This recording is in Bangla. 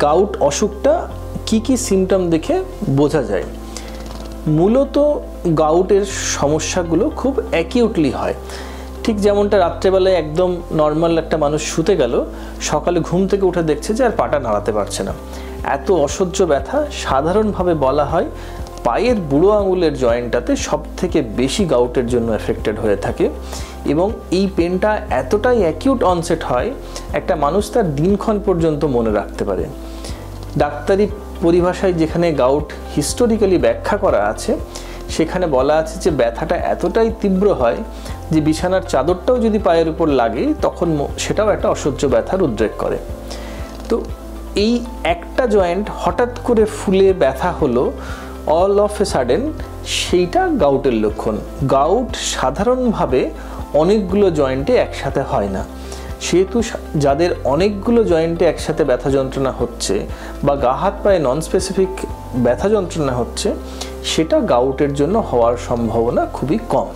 গাউট অসুখটা কি কি সিমটম দেখে বোঝা যায়। মূলত গাউটের সমস্যাগুলো খুব অ্যাকিউটলি হয়, ঠিক যেমনটা রাত্রেবেলায় একদম নর্মাল একটা মানুষ শুতে গেল, সকালে ঘুম থেকে উঠে দেখছে যে আর পাটা নাড়াতে পারছে না। এত অসহ্য ব্যথা সাধারণভাবে বলা হয় পায়ের বুড়ো আঙুলের জয়েন্টটাতে সব থেকে বেশি গাউটের জন্য এফেক্টেড হয়ে থাকে, এবং এই পেনটা এতটাই অ্যাকিউট অনসেট হয় একটা মানুষ তার দিনক্ষণ পর্যন্ত মনে রাখতে পারে। ডাক্তারি পরিভাষায় যেখানে গাউট হিস্টোরিক্যালি ব্যাখ্যা করা আছে সেখানে বলা আছে যে ব্যথাটা এতটাই তীব্র হয় যে বিছানার চাদরটাও যদি পায়ের উপর লাগে তখন সেটাও একটা অসহ্য ব্যথার উদ্রেক করে। তো এই একটা জয়েন্ট হঠাৎ করে ফুলে ব্যথা হলো অল অফ এ সাডেন, সেইটা গাউটের লক্ষণ। গাউট সাধারণভাবে অনেকগুলো জয়েন্টে একসাথে হয় না, সেহেতু যাদের অনেকগুলো জয়েন্টে একসাথে ব্যথা যন্ত্রণা হচ্ছে বা গা হাত পায়ে নন স্পেসিফিক ব্যথা যন্ত্রণা হচ্ছে, সেটা গাউটের জন্য হওয়ার সম্ভাবনা খুবই কম।